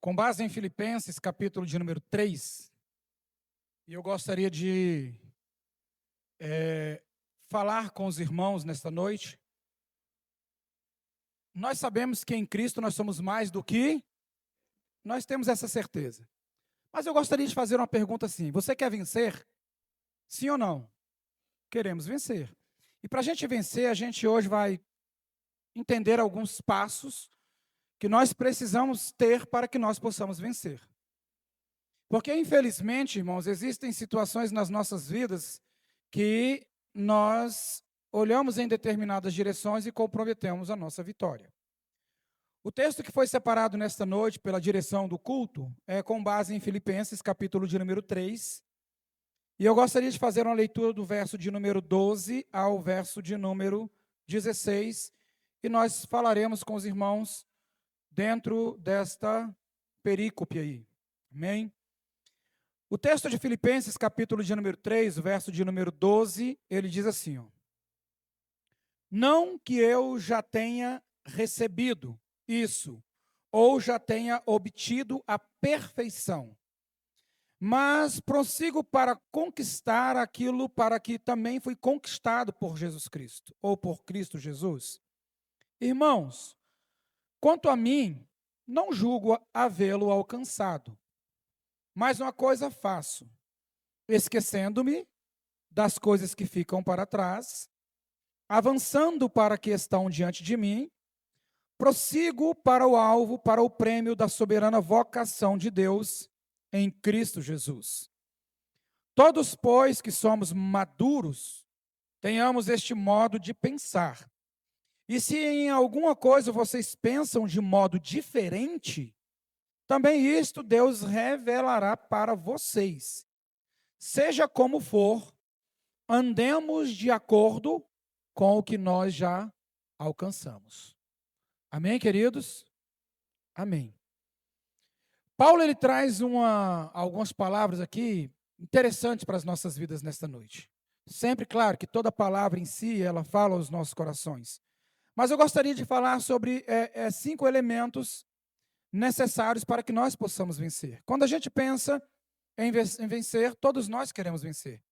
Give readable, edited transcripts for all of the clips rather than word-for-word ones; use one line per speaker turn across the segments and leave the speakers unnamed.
Com base em Filipenses, capítulo de número 3, e eu gostaria de falar com os irmãos nesta noite. Nós sabemos que em Cristo nós somos mais do que, nós temos essa certeza. Mas eu gostaria de fazer uma pergunta assim: você quer vencer? Sim ou não? Queremos vencer. E para a gente vencer, a gente hoje vai entender alguns passos que nós precisamos ter para que nós possamos vencer. Porque, infelizmente, irmãos, existem situações nas nossas vidas que nós olhamos em determinadas direções e comprometemos a nossa vitória. O texto que foi separado nesta noite pela direção do culto é com base em Filipenses, capítulo de número 3. E eu gostaria de fazer uma leitura do verso de número 12 ao verso de número 16, e nós falaremos com os irmãos dentro desta perícope aí. Amém? O texto de Filipenses, capítulo de número 3, verso de número 12, ele diz assim, ó: não que eu já tenha recebido isso, ou já tenha obtido a perfeição, mas prossigo para conquistar aquilo para que também fui conquistado por Jesus Cristo, ou por Cristo Jesus. Irmãos, quanto a mim, não julgo havê-lo alcançado, mas uma coisa faço, esquecendo-me das coisas que ficam para trás, avançando para que estão diante de mim, prossigo para o alvo, para o prêmio da soberana vocação de Deus em Cristo Jesus. Todos, pois, que somos maduros, tenhamos este modo de pensar. E se em alguma coisa vocês pensam de modo diferente, também isto Deus revelará para vocês. Seja como for, andemos de acordo com o que nós já alcançamos. Amém, queridos? Amém. Paulo, ele traz algumas palavras aqui interessantes para as nossas vidas nesta noite. Sempre, claro, que toda palavra em si, ela fala aos nossos corações. Mas eu gostaria de falar sobre 5 elementos necessários para que nós possamos vencer. Quando a gente pensa em vencer, todos nós queremos vencer.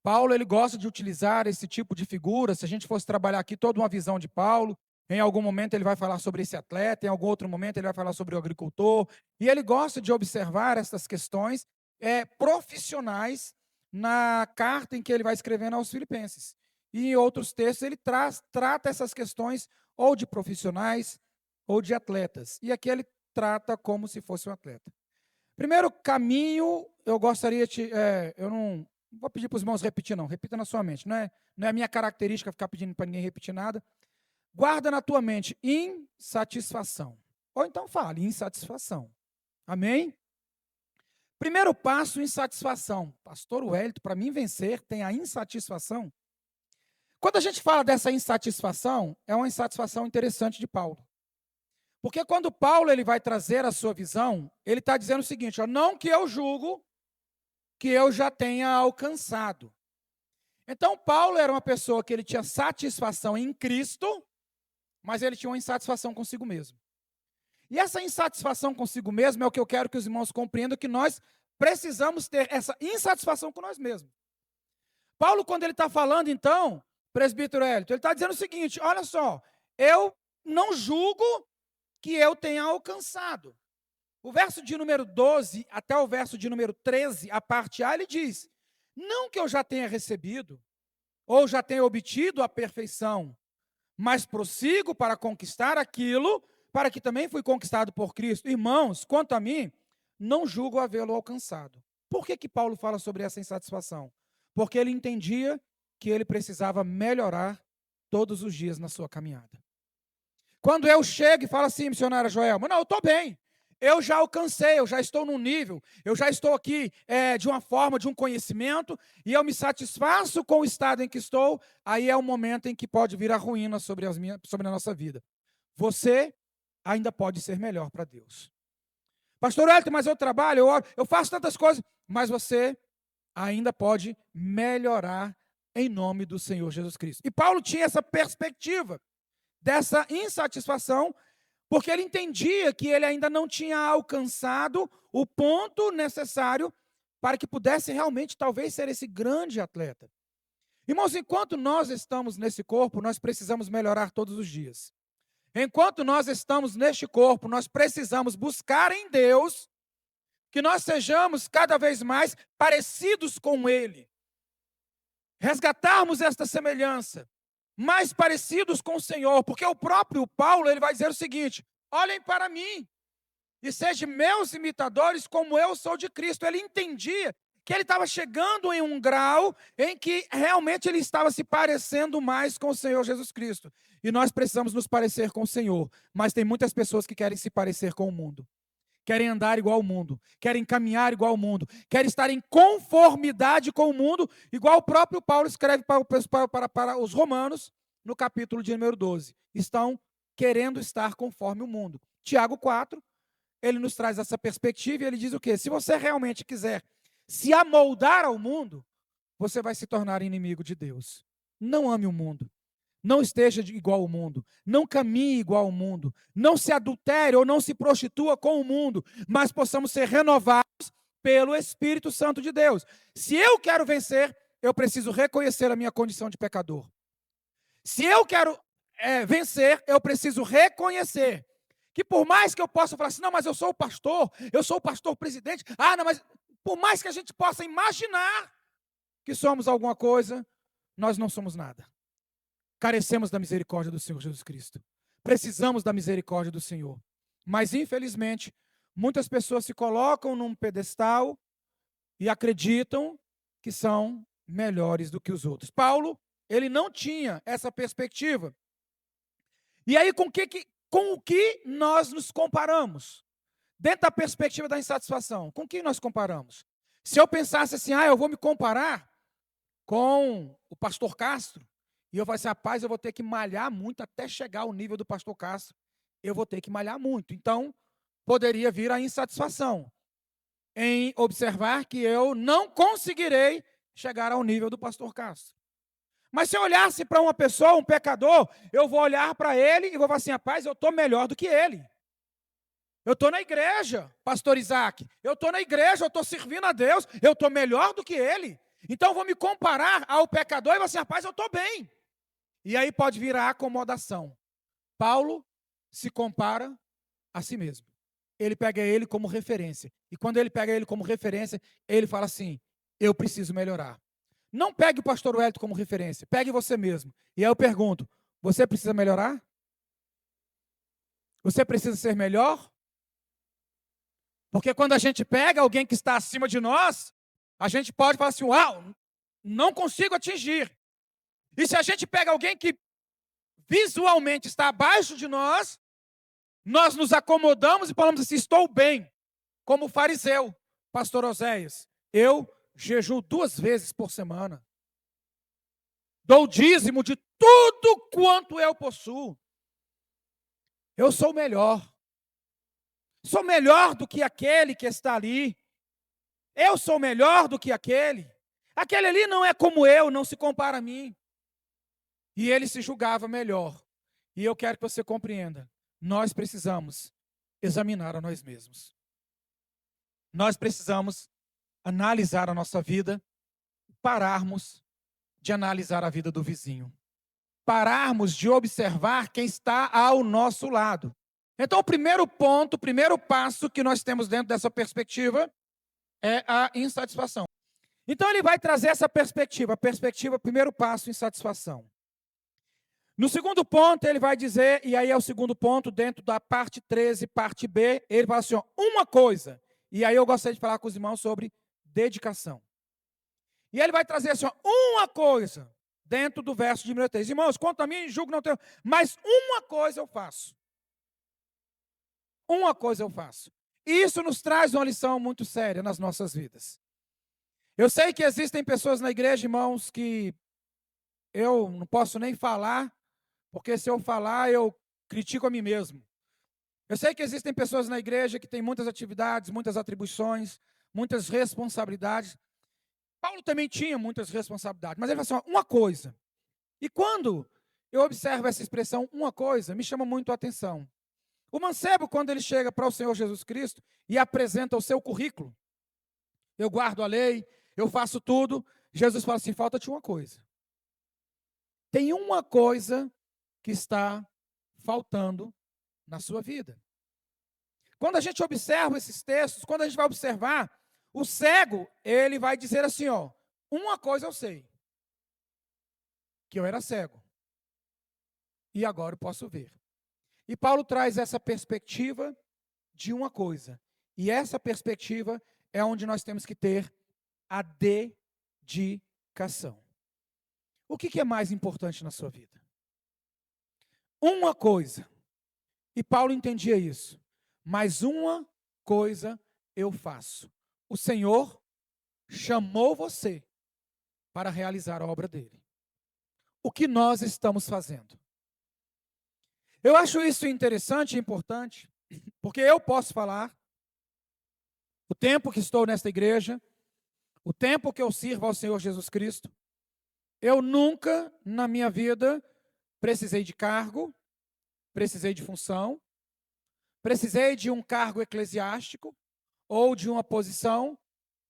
Paulo, ele gosta de utilizar esse tipo de figura. Se a gente fosse trabalhar aqui toda uma visão de Paulo, em algum momento ele vai falar sobre esse atleta, em algum outro momento ele vai falar sobre o agricultor, e ele gosta de observar essas questões profissionais na carta em que ele vai escrevendo aos Filipenses. E em outros textos ele trata essas questões ou de profissionais ou de atletas. E aqui ele trata como se fosse um atleta. Primeiro caminho, eu gostaria de... eu não vou pedir para os irmãos repetir, não. Repita na sua mente. Não é a minha característica ficar pedindo para ninguém repetir nada. Guarda na tua mente insatisfação. Ou então fale insatisfação. Amém? Primeiro passo, insatisfação. Pastor Wellington, para mim vencer, tem a insatisfação. Quando a gente fala dessa insatisfação, é uma insatisfação interessante de Paulo. Porque quando Paulo ele vai trazer a sua visão, ele está dizendo o seguinte, ó, não que eu julgo que eu já tenha alcançado. Então, Paulo era uma pessoa que ele tinha satisfação em Cristo, mas ele tinha uma insatisfação consigo mesmo. E essa insatisfação consigo mesmo é o que eu quero que os irmãos compreendam, que nós precisamos ter essa insatisfação com nós mesmos. Paulo, quando ele está falando, então, presbítero Wellington, ele está dizendo o seguinte, olha só, eu não julgo que eu tenha alcançado. O verso de número 12 até o verso de número 13, a parte A, ele diz, não que eu já tenha recebido, ou já tenha obtido a perfeição, mas prossigo para conquistar aquilo, para que também fui conquistado por Cristo. Irmãos, quanto a mim, não julgo havê-lo alcançado. Por que Paulo fala sobre essa insatisfação? Porque ele entendia que ele precisava melhorar todos os dias na sua caminhada. Quando eu chego e falo assim, missionária Joelma, não, eu estou bem. Eu já alcancei, eu já estou num nível, eu já estou aqui de uma forma, de um conhecimento, e eu me satisfaço com o estado em que estou, aí é o momento em que pode vir a ruína sobre a nossa vida. Você ainda pode ser melhor para Deus. Pastor Wellington, mas eu trabalho, eu oro, eu faço tantas coisas, mas você ainda pode melhorar em nome do Senhor Jesus Cristo. E Paulo tinha essa perspectiva dessa insatisfação, porque ele entendia que ele ainda não tinha alcançado o ponto necessário para que pudesse realmente, talvez, ser esse grande atleta. Irmãos, enquanto nós estamos nesse corpo, nós precisamos melhorar todos os dias. Enquanto nós estamos neste corpo, nós precisamos buscar em Deus que nós sejamos cada vez mais parecidos com Ele. Resgatarmos esta semelhança, mais parecidos com o Senhor, porque o próprio Paulo, ele vai dizer o seguinte: olhem para mim e sejam meus imitadores como eu sou de Cristo. Ele entendia que ele estava chegando em um grau em que realmente ele estava se parecendo mais com o Senhor Jesus Cristo. E nós precisamos nos parecer com o Senhor, mas tem muitas pessoas que querem se parecer com o mundo. Querem andar igual ao mundo, querem caminhar igual ao mundo, querem estar em conformidade com o mundo, igual o próprio Paulo escreve para os romanos, no capítulo de número 12. Estão querendo estar conforme o mundo. Tiago 4, ele nos traz essa perspectiva e ele diz o quê? Se você realmente quiser se amoldar ao mundo, você vai se tornar inimigo de Deus. Não ame o mundo. Não esteja igual ao mundo, não caminhe igual ao mundo, não se adultere ou não se prostitua com o mundo, mas possamos ser renovados pelo Espírito Santo de Deus. Se eu quero vencer, eu preciso reconhecer a minha condição de pecador. Se eu quero vencer, eu preciso reconhecer que por mais que eu possa falar assim, não, mas eu sou o pastor presidente, não, mas por mais que a gente possa imaginar que somos alguma coisa, nós não somos nada. Carecemos da misericórdia do Senhor Jesus Cristo. Precisamos da misericórdia do Senhor. Mas, infelizmente, muitas pessoas se colocam num pedestal e acreditam que são melhores do que os outros. Paulo, ele não tinha essa perspectiva. E aí, com o que nós nos comparamos? Dentro da perspectiva da insatisfação, com o que nós comparamos? Se eu pensasse assim, eu vou me comparar com o pastor Castro, e eu falei assim, rapaz, eu vou ter que malhar muito até chegar ao nível do pastor Castro. Eu vou ter que malhar muito. Então, poderia vir a insatisfação em observar que eu não conseguirei chegar ao nível do pastor Castro. Mas se eu olhasse para uma pessoa, um pecador, eu vou olhar para ele e vou falar assim, rapaz, eu estou melhor do que ele. Eu estou na igreja, pastor Isaac. Eu estou na igreja, eu estou servindo a Deus. Eu estou melhor do que ele. Então, eu vou me comparar ao pecador e vou assim, rapaz, eu estou bem. E aí pode vir a acomodação. Paulo se compara a si mesmo. Ele pega ele como referência. E quando ele pega ele como referência, ele fala assim, eu preciso melhorar. Não pegue o pastor Wellington como referência, pegue você mesmo. E aí eu pergunto, você precisa melhorar? Você precisa ser melhor? Porque quando a gente pega alguém que está acima de nós, a gente pode falar assim, não consigo atingir. E se a gente pega alguém que visualmente está abaixo de nós, nós nos acomodamos e falamos assim, estou bem. Como o fariseu, pastor Oséias. Eu jejuo 2 vezes por semana. Dou dízimo de tudo quanto eu possuo. Eu sou melhor. Sou melhor do que aquele que está ali. Eu sou melhor do que aquele. Aquele ali não é como eu, não se compara a mim. E ele se julgava melhor. E eu quero que você compreenda. Nós precisamos examinar a nós mesmos. Nós precisamos analisar a nossa vida, pararmos de analisar a vida do vizinho. Pararmos de observar quem está ao nosso lado. Então, o primeiro ponto, o primeiro passo que nós temos dentro dessa perspectiva é a insatisfação. Então, ele vai trazer essa perspectiva, primeiro passo, insatisfação. No segundo ponto, ele vai dizer, e aí é o segundo ponto, dentro da parte 13, parte B, ele fala assim, uma coisa, e aí eu gostaria de falar com os irmãos sobre dedicação. E ele vai trazer assim, uma coisa, dentro do verso de número 3. Irmãos, quanto a mim, julgo não tenho, mas uma coisa eu faço. Uma coisa eu faço. E isso nos traz uma lição muito séria nas nossas vidas. Eu sei que existem pessoas na igreja, irmãos, que eu não posso nem falar, porque se eu falar, eu critico a mim mesmo. Eu sei que existem pessoas na igreja que têm muitas atividades, muitas atribuições, muitas responsabilidades. Paulo também tinha muitas responsabilidades, mas ele fala assim, uma coisa. E quando eu observo essa expressão, uma coisa, me chama muito a atenção. O mancebo, quando ele chega para o Senhor Jesus Cristo e apresenta o seu currículo, eu guardo a lei, eu faço tudo, Jesus fala assim, falta-te uma coisa. Tem uma coisa que está faltando na sua vida. Quando a gente observa esses textos, quando a gente vai observar, o cego, ele vai dizer assim, ó, uma coisa eu sei, que eu era cego, e agora eu posso ver. E Paulo traz essa perspectiva de uma coisa, e essa perspectiva é onde nós temos que ter a dedicação. O que é mais importante na sua vida? Uma coisa, e Paulo entendia isso, mas uma coisa eu faço. O Senhor chamou você para realizar a obra dele. O que nós estamos fazendo? Eu acho isso interessante e importante, porque eu posso falar, o tempo que estou nesta igreja, o tempo que eu sirvo ao Senhor Jesus Cristo, eu nunca na minha vida precisei de cargo, precisei de função, precisei de um cargo eclesiástico ou de uma posição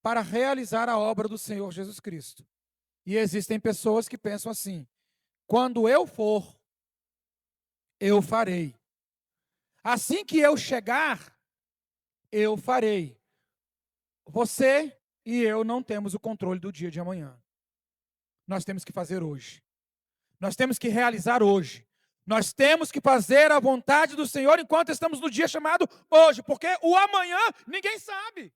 para realizar a obra do Senhor Jesus Cristo. E existem pessoas que pensam assim, quando eu for, eu farei. Assim que eu chegar, eu farei. Você e eu não temos o controle do dia de amanhã. Nós temos que fazer hoje. Nós temos que realizar hoje. Nós temos que fazer a vontade do Senhor enquanto estamos no dia chamado hoje, porque o amanhã ninguém sabe.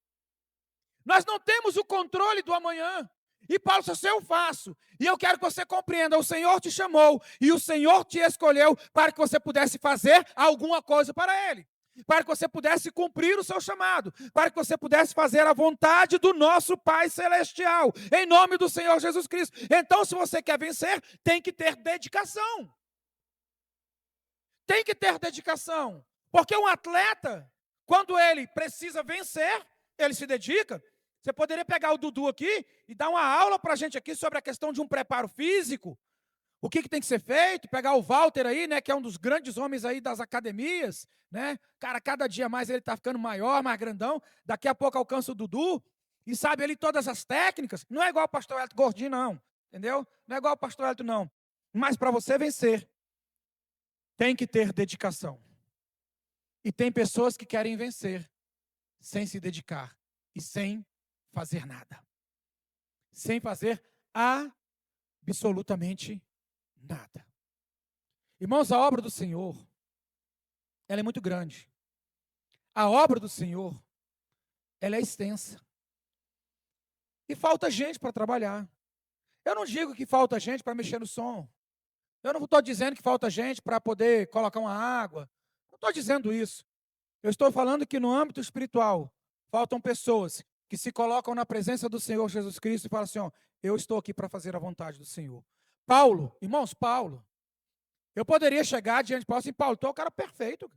Nós não temos o controle do amanhã. E Paulo disse assim, eu faço. E eu quero que você compreenda, o Senhor te chamou e o Senhor te escolheu para que você pudesse fazer alguma coisa para Ele. Para que você pudesse cumprir o seu chamado. Para que você pudesse fazer a vontade do nosso Pai Celestial. Em nome do Senhor Jesus Cristo. Então, se você quer vencer, tem que ter dedicação. Tem que ter dedicação. Porque um atleta, quando ele precisa vencer, ele se dedica. Você poderia pegar o Dudu aqui e dar uma aula para a gente aqui sobre a questão de um preparo físico. O que tem que ser feito? Pegar o Walter aí, né, que é um dos grandes homens aí das academias, né? Cara, cada dia mais ele está ficando maior, mais grandão. Daqui a pouco alcança o Dudu e sabe ali todas as técnicas. Não é igual o pastor Elton gordinho, não. Entendeu? Não é igual o pastor Elton, não. Mas para você vencer, tem que ter dedicação. E tem pessoas que querem vencer sem se dedicar e sem fazer nada. Sem fazer absolutamente nada. Irmãos, a obra do Senhor, ela é muito grande. A obra do Senhor, ela é extensa. E falta gente para trabalhar. Eu não digo que falta gente para mexer no som. Eu não estou dizendo que falta gente para poder colocar uma água. Não estou dizendo isso. Eu estou falando que no âmbito espiritual, faltam pessoas que se colocam na presença do Senhor Jesus Cristo e falam assim, ó, eu estou aqui para fazer a vontade do Senhor. Paulo, irmãos, Paulo, eu poderia chegar diante de Paulo assim, Paulo, tu é o cara perfeito.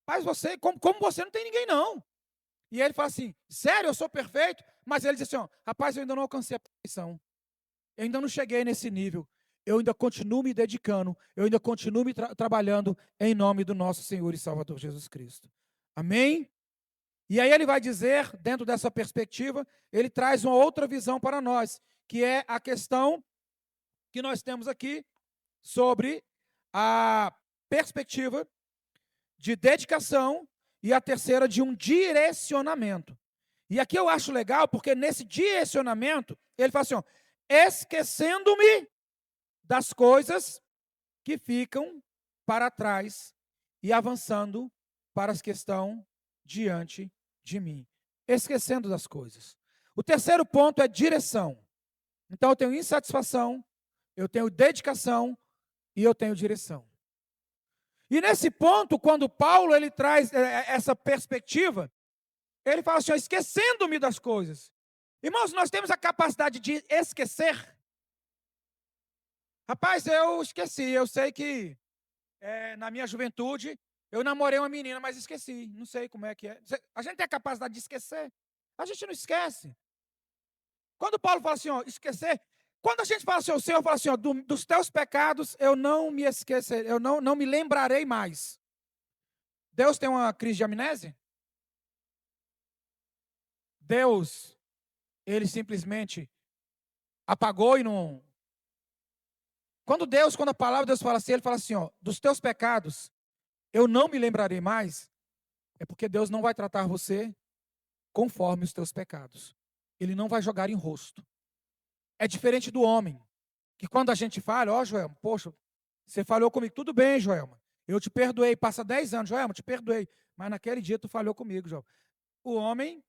Mas você, como você não tem ninguém não. E ele fala assim, sério, eu sou perfeito? Mas ele diz assim, ó, rapaz, eu ainda não alcancei a perfeição. Eu ainda não cheguei nesse nível. Eu ainda continuo me dedicando, eu ainda continuo me trabalhando em nome do nosso Senhor e Salvador Jesus Cristo. Amém? E aí ele vai dizer, dentro dessa perspectiva, ele traz uma outra visão para nós, que é a questão que nós temos aqui sobre a perspectiva de dedicação e a terceira de um direcionamento. E aqui eu acho legal, porque nesse direcionamento, ele fala assim, ó, esquecendo-me das coisas que ficam para trás e avançando para as que estão diante de mim. Esquecendo das coisas. O terceiro ponto é direção. Então eu tenho insatisfação, eu tenho dedicação e eu tenho direção. E nesse ponto, quando Paulo ele traz essa perspectiva, ele fala assim, ó, esquecendo-me das coisas. Irmãos, nós temos a capacidade de esquecer. Rapaz, eu esqueci, eu sei que na minha juventude eu namorei uma menina, mas esqueci, não sei como é que é. A gente tem a capacidade de esquecer? A gente não esquece. Quando Paulo fala assim, ó, esquecer, quando a gente fala assim, o Senhor fala assim, ó, dos teus pecados eu não me esquecerei, eu não me lembrarei mais. Deus tem uma crise de amnésia? Deus, ele simplesmente apagou e não... Quando a palavra de Deus fala assim, ele fala assim, ó, dos teus pecados, eu não me lembrarei mais, é porque Deus não vai tratar você conforme os teus pecados. Ele não vai jogar em rosto. É diferente do homem, que quando a gente fala, ó Joelma, poxa, você falhou comigo, tudo bem, Joelma, eu te perdoei, passa 10 anos, Joelma, te perdoei, mas naquele dia tu falhou comigo, Joelma. O homem,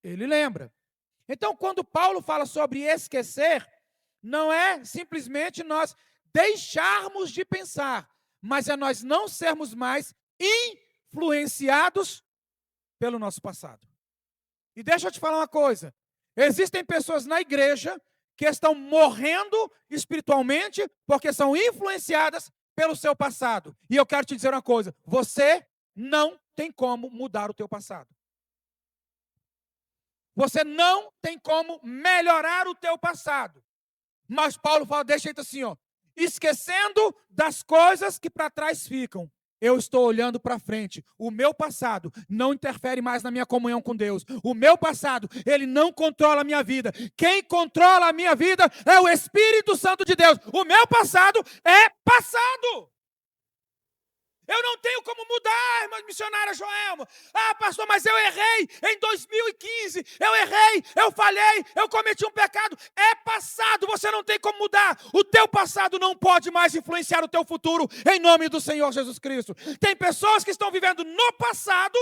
ele lembra. Então, quando Paulo fala sobre esquecer, não é simplesmente nós deixarmos de pensar, mas é nós não sermos mais influenciados pelo nosso passado. E deixa eu te falar uma coisa, existem pessoas na igreja que estão morrendo espiritualmente porque são influenciadas pelo seu passado. E eu quero te dizer uma coisa, você não tem como mudar o teu passado. Você não tem como melhorar o teu passado. Mas Paulo fala, deixa ele assim, ó, esquecendo das coisas que para trás ficam. Eu estou olhando para frente. O meu passado não interfere mais na minha comunhão com Deus. O meu passado, ele não controla a minha vida. Quem controla a minha vida é o Espírito Santo de Deus. O meu passado é passado. Eu não tenho como mudar, irmã missionária Joelma. Ah, pastor, mas eu errei em 2015. Eu errei, eu falhei, eu cometi um pecado. É passado, você não tem como mudar. O teu passado não pode mais influenciar o teu futuro, em nome do Senhor Jesus Cristo. Tem pessoas que estão vivendo no passado,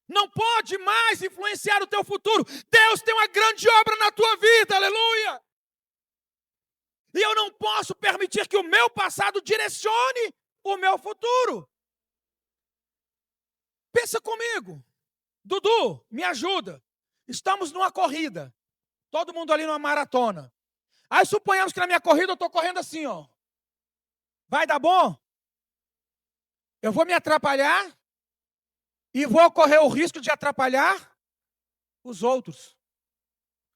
não pode mais influenciar o teu futuro. Deus tem uma grande obra na tua vida, aleluia. E eu não posso permitir que o meu passado direcione o meu futuro. Pensa comigo. Dudu, me ajuda. Estamos numa corrida. Todo mundo ali numa maratona. Aí suponhamos que na minha corrida eu estou correndo assim, ó. Vai dar bom? Eu vou me atrapalhar e vou correr o risco de atrapalhar os outros.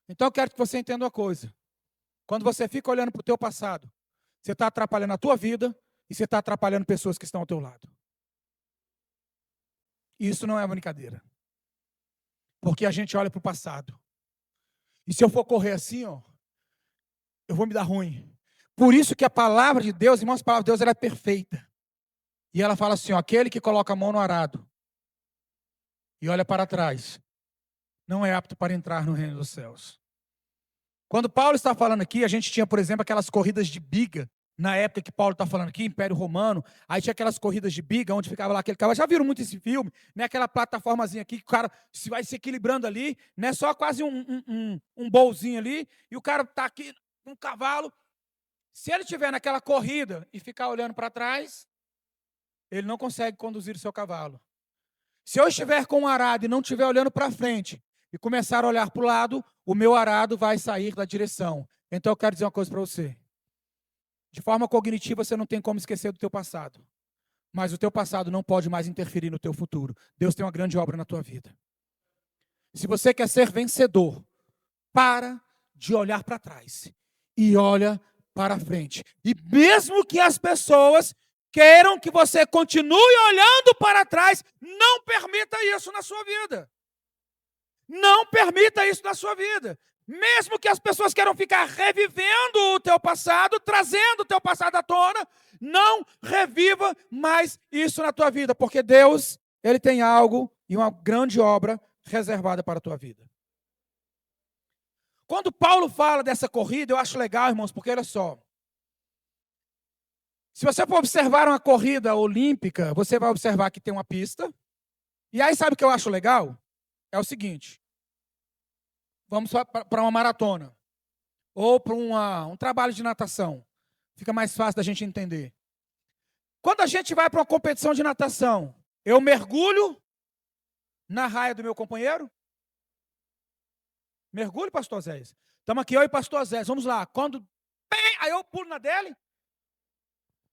Então eu quero que você entenda uma coisa. Quando você fica olhando para o teu passado, você está atrapalhando a tua vida e você está atrapalhando pessoas que estão ao teu lado. Isso não é brincadeira. Porque a gente olha para o passado. E se eu for correr assim, ó, eu vou me dar ruim. Por isso que a palavra de Deus, irmãos, a palavra de Deus ela é perfeita. E ela fala assim, ó, aquele que coloca a mão no arado e olha para trás, não é apto para entrar no reino dos céus. Quando Paulo está falando aqui, a gente tinha, por exemplo, aquelas corridas de biga, na época que Paulo está falando aqui, Império Romano, aí tinha aquelas corridas de biga, onde ficava lá aquele cavalo, já viram muito esse filme, né? Aquela plataformazinha aqui, que o cara vai se equilibrando ali, né? Só quase um bolzinho ali, e o cara está aqui, um cavalo, se ele estiver naquela corrida e ficar olhando para trás, ele não consegue conduzir o seu cavalo. Se eu estiver com um arado e não estiver olhando para frente, e começar a olhar para o lado, o meu arado vai sair da direção. Então eu quero dizer uma coisa para você. De forma cognitiva, você não tem como esquecer do teu passado. Mas o teu passado não pode mais interferir no teu futuro. Deus tem uma grande obra na tua vida. Se você quer ser vencedor, para de olhar para trás e olha para frente. E mesmo que as pessoas queiram que você continue olhando para trás, não permita isso na sua vida. Não permita isso na sua vida. Mesmo que as pessoas queiram ficar revivendo o teu passado, trazendo o teu passado à tona, não reviva mais isso na tua vida, porque Deus, Ele tem algo e uma grande obra reservada para a tua vida. Quando Paulo fala dessa corrida, eu acho legal, irmãos, porque olha só. Se você for observar uma corrida olímpica, você vai observar que tem uma pista. E aí sabe o que eu acho legal? É o seguinte. Vamos para uma maratona. Ou para um trabalho de natação. Fica mais fácil da gente entender. Quando a gente vai para uma competição de natação, eu mergulho na raia do meu companheiro? Mergulho, pastor Zé? Estamos aqui, eu e pastor Zé. Vamos lá. Quando... Aí eu pulo na dele.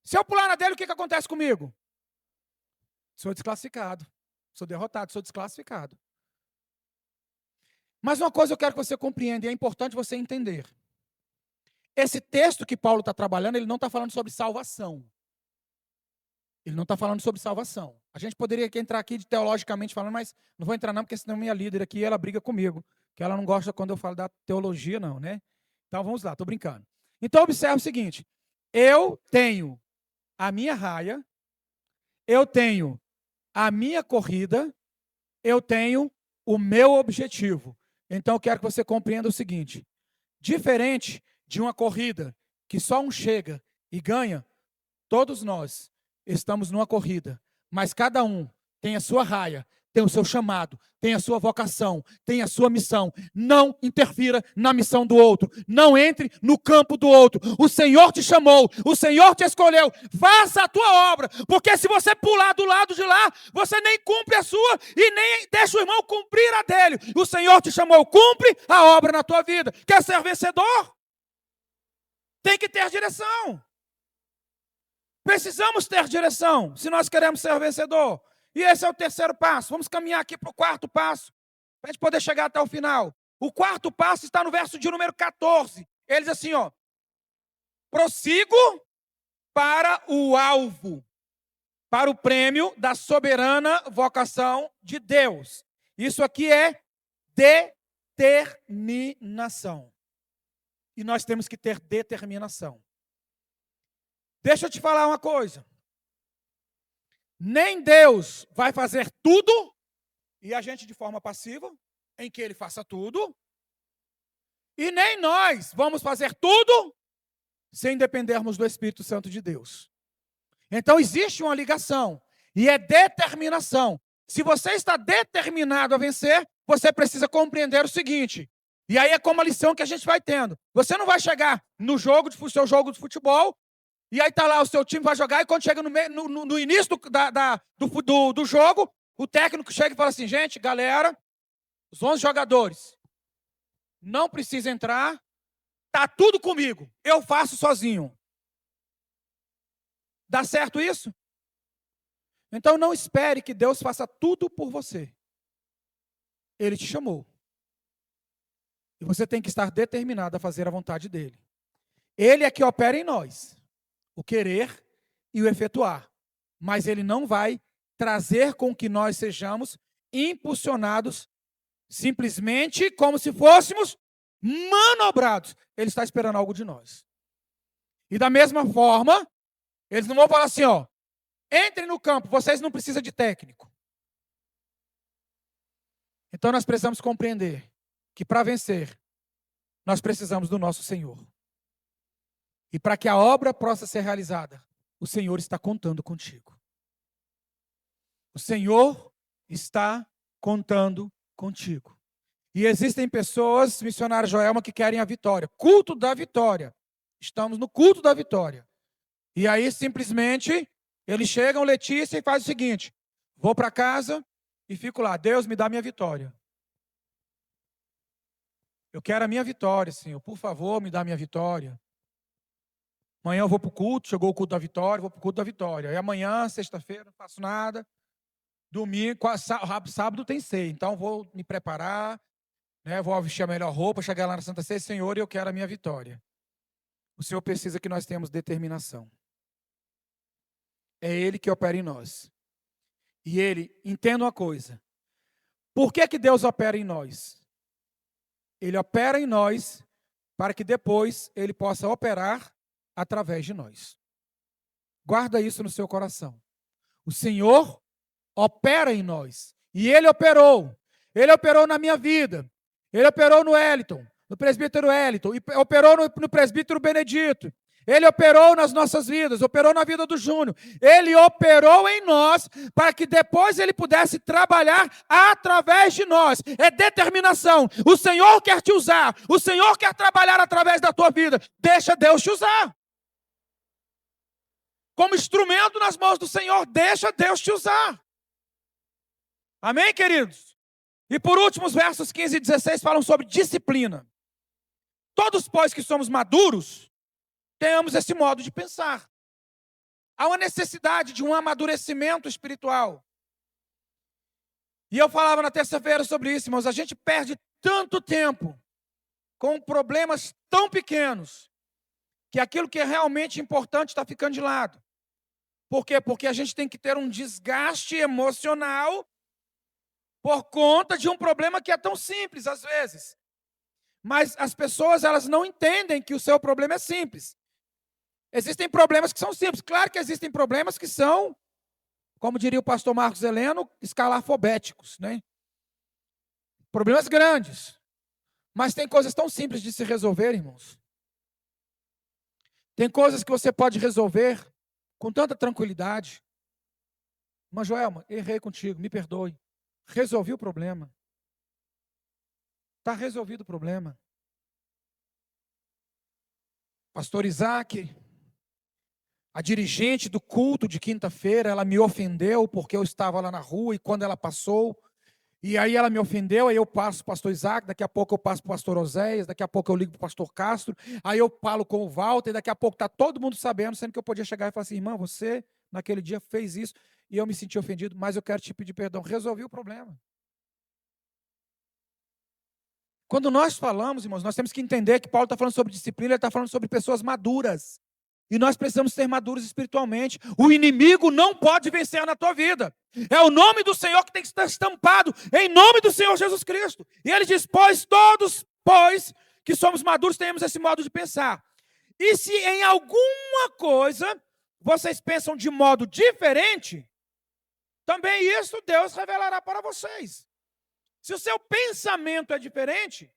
Se eu pular na dele, o que acontece comigo? Sou desclassificado. Sou derrotado, sou desclassificado. Mas uma coisa eu quero que você compreenda, e é importante você entender. Esse texto que Paulo está trabalhando, ele não está falando sobre salvação. Ele não está falando sobre salvação. A gente poderia entrar aqui teologicamente falando, mas não vou entrar não, porque senão minha líder aqui, ela briga comigo, que ela não gosta quando eu falo da teologia, não, né? Então vamos lá, estou brincando. Então observe o seguinte, eu tenho a minha raia, eu tenho a minha corrida, eu tenho o meu objetivo. Então eu quero que você compreenda o seguinte, diferente de uma corrida que só um chega e ganha, todos nós estamos numa corrida, mas cada um tem a sua raia, tem o seu chamado, tem a sua vocação, tem a sua missão. Não interfira na missão do outro, não entre no campo do outro. O Senhor te chamou, o Senhor te escolheu, faça a tua obra, porque se você pular do lado de lá, você nem cumpre a sua e nem deixa o irmão cumprir a dele. O Senhor te chamou, cumpre a obra na tua vida. Quer ser vencedor? Tem que ter direção. Precisamos ter direção, se nós queremos ser vencedor. E esse é o terceiro passo. Vamos caminhar aqui para o quarto passo, para a gente poder chegar até o final. O quarto passo está no verso de número 14. Ele diz assim, ó. Prossigo para o alvo, para o prêmio da soberana vocação de Deus. Isso aqui é determinação. E nós temos que ter determinação. Deixa eu te falar uma coisa. Nem Deus vai fazer tudo, e a gente de forma passiva, em que Ele faça tudo, e nem nós vamos fazer tudo, sem dependermos do Espírito Santo de Deus. Então existe uma ligação, e é determinação. Se você está determinado a vencer, você precisa compreender o seguinte, e aí é como a lição que a gente vai tendo. Você não vai chegar no seu jogo de futebol, e aí está lá, o seu time vai jogar, e quando chega no início do jogo, o técnico chega e fala assim, gente, galera, os 11 jogadores, não precisa entrar, está tudo comigo, eu faço sozinho. Dá certo isso? Então não espere que Deus faça tudo por você. Ele te chamou. E você tem que estar determinado a fazer a vontade dele. Ele é que opera em nós. O querer e o efetuar. Mas ele não vai trazer com que nós sejamos impulsionados simplesmente como se fôssemos manobrados. Ele está esperando algo de nós. E da mesma forma, eles não vão falar assim, ó, entrem no campo, vocês não precisam de técnico. Então nós precisamos compreender que para vencer, nós precisamos do nosso Senhor. E para que a obra possa ser realizada, o Senhor está contando contigo. O Senhor está contando contigo. E existem pessoas, missionário Joelma, que querem a vitória. Culto da vitória. Estamos no culto da vitória. E aí, simplesmente, eles chegam, Letícia, e faz o seguinte, vou para casa e fico lá. Deus, me dá a minha vitória. Eu quero a minha vitória, Senhor. Por favor, me dá a minha vitória. Amanhã eu vou para o culto, chegou o culto da vitória, vou para o culto da vitória. E amanhã, sexta-feira, não faço nada. Domingo, sábado tem ceia, então vou me preparar, né, vou vestir a melhor roupa, chegar lá na Santa Ceia, Senhor, e eu quero a minha vitória. O Senhor precisa que nós tenhamos determinação. É Ele que opera em nós. E Ele, entenda uma coisa, por que Deus opera em nós? Ele opera em nós para que depois Ele possa operar através de nós. Guarda isso no seu coração. O Senhor opera em nós. E Ele operou. Ele operou na minha vida. Ele operou no Wellington, no presbítero Wellington. E operou no presbítero Benedito. Ele operou nas nossas vidas. Operou na vida do Júnior. Ele operou em nós para que depois Ele pudesse trabalhar através de nós. É determinação. O Senhor quer te usar. O Senhor quer trabalhar através da tua vida. Deixa Deus te usar. Como instrumento nas mãos do Senhor, deixa Deus te usar. Amém, queridos? E por último, os versos 15 e 16 falam sobre disciplina. Todos, pois, que somos maduros, tenhamos esse modo de pensar. Há uma necessidade de um amadurecimento espiritual. E eu falava na terça-feira sobre isso, irmãos. A gente perde tanto tempo com problemas tão pequenos que aquilo que é realmente importante está ficando de lado. Por quê? Porque a gente tem que ter um desgaste emocional por conta de um problema que é tão simples, às vezes. Mas as pessoas, elas não entendem que o seu problema é simples. Existem problemas que são simples. Claro que existem problemas que são, como diria o pastor Marcos Heleno, escalafobéticos, né? Problemas grandes. Mas tem coisas tão simples de se resolver, irmãos. Tem coisas que você pode resolver com tanta tranquilidade. Mas, Joelma, errei contigo, me perdoe. Resolvi o problema. Está resolvido o problema. Pastor Isaac, a dirigente do culto de quinta-feira, ela me ofendeu porque eu estava lá na rua e quando ela passou, e aí ela me ofendeu, aí eu passo para o pastor Isaac, daqui a pouco eu passo para o pastor Oséias, daqui a pouco eu ligo para o pastor Castro, aí eu falo com o Walter, daqui a pouco está todo mundo sabendo, sendo que eu podia chegar e falar assim, irmã, você naquele dia fez isso, e eu me senti ofendido, mas eu quero te pedir perdão. Resolvi o problema. Quando nós falamos, irmãos, nós temos que entender que Paulo está falando sobre disciplina, ele está falando sobre pessoas maduras. E nós precisamos ser maduros espiritualmente. O inimigo não pode vencer na tua vida. É o nome do Senhor que tem que estar estampado, em nome do Senhor Jesus Cristo. E ele diz, pois que somos maduros, tenhamos esse modo de pensar. E se em alguma coisa vocês pensam de modo diferente, também isso Deus revelará para vocês. Se o seu pensamento é diferente,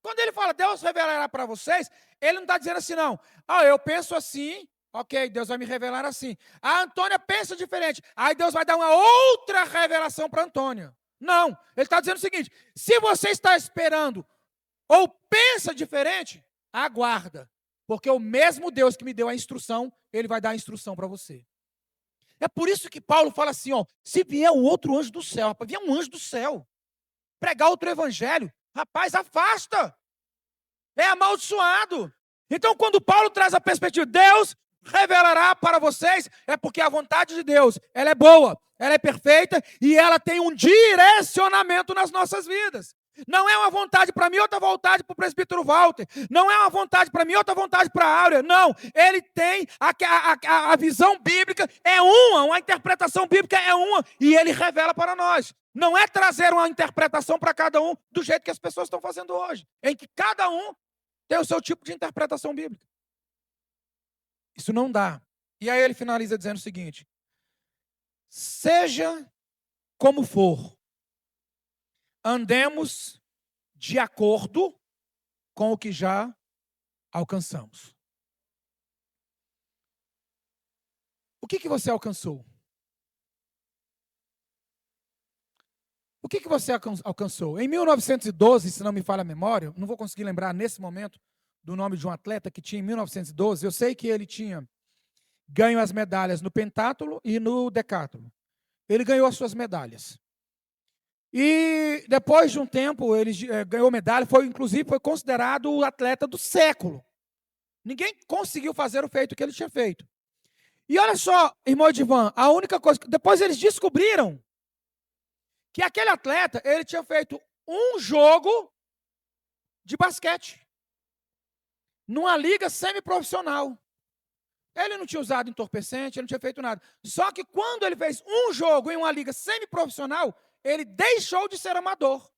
quando ele fala Deus revelará para vocês, ele não está dizendo assim não. Eu penso assim, ok, Deus vai me revelar assim. A Antônia pensa diferente, aí Deus vai dar uma outra revelação para a Antônia. Não, ele está dizendo o seguinte, se você está esperando ou pensa diferente, aguarda. Porque o mesmo Deus que me deu a instrução, ele vai dar a instrução para você. É por isso que Paulo fala assim, se vier um outro anjo do céu, rapaz, vier um anjo do céu, pregar outro evangelho, rapaz, afasta. É amaldiçoado. Então, quando Paulo traz a perspectiva, Deus revelará para vocês, é porque a vontade de Deus, ela é boa, ela é perfeita e ela tem um direcionamento nas nossas vidas. Não é uma vontade para mim, outra vontade para o presbítero Walter. Não é uma vontade para mim, outra vontade para a Áurea. Não, ele tem a visão bíblica, é uma interpretação bíblica é uma, e ele revela para nós. Não é trazer uma interpretação para cada um do jeito que as pessoas estão fazendo hoje, em que cada um tem o seu tipo de interpretação bíblica. Isso não dá. E aí ele finaliza dizendo o seguinte, seja como for, andemos de acordo com o que já alcançamos. O que você alcançou? O que você alcançou? Em 1912, se não me falha a memória, não vou conseguir lembrar nesse momento do nome de um atleta que tinha em 1912, eu sei que ele tinha ganho as medalhas no pentátulo e no decátulo. Ele ganhou as suas medalhas. E depois de um tempo, ele ganhou medalha, inclusive foi considerado o atleta do século. Ninguém conseguiu fazer o feito que ele tinha feito. E olha só, irmão Edivan, a única coisa, depois eles descobriram que aquele atleta, ele tinha feito um jogo de basquete, numa liga semiprofissional. Ele não tinha usado entorpecente, ele não tinha feito nada. Só que quando ele fez um jogo em uma liga semiprofissional, ele deixou de ser amador.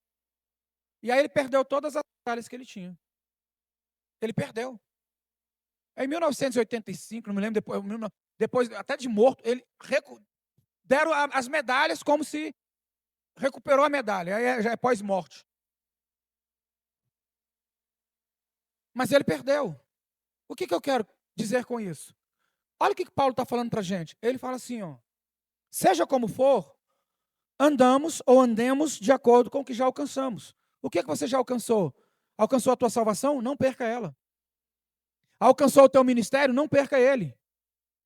E aí ele perdeu todas as batalhas que ele tinha. Ele perdeu. Em 1985, não me lembro, depois até de morto, deram as medalhas como se recuperou a medalha. Aí já é pós-morte. Mas ele perdeu. O que eu quero dizer com isso? Olha o que Paulo está falando para a gente. Ele fala assim, seja como for, andemos de acordo com o que já alcançamos. O que você já alcançou? Alcançou a tua salvação? Não perca ela. Alcançou o teu ministério? Não perca ele.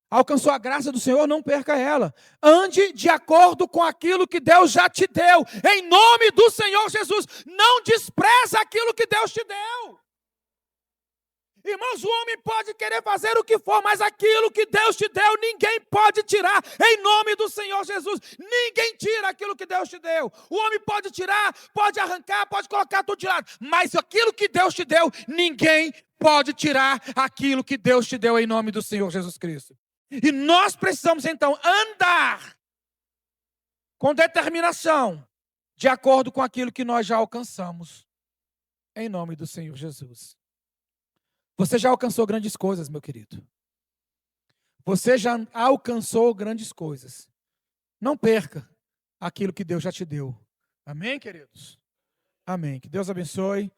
Alcançou a graça do Senhor? Não perca ela. Ande de acordo com aquilo que Deus já te deu. Em nome do Senhor Jesus. Não despreza aquilo que Deus te deu. Irmãos, o homem pode querer fazer o que for, mas aquilo que Deus te deu, ninguém pode tirar, em nome do Senhor Jesus. Ninguém tira aquilo que Deus te deu. O homem pode tirar, pode arrancar, pode colocar tudo de lado, mas aquilo que Deus te deu, ninguém pode tirar aquilo que Deus te deu, em nome do Senhor Jesus Cristo. E nós precisamos, então, andar com determinação, de acordo com aquilo que nós já alcançamos, em nome do Senhor Jesus. Você já alcançou grandes coisas, meu querido. Você já alcançou grandes coisas. Não perca aquilo que Deus já te deu. Amém, queridos? Amém. Que Deus abençoe.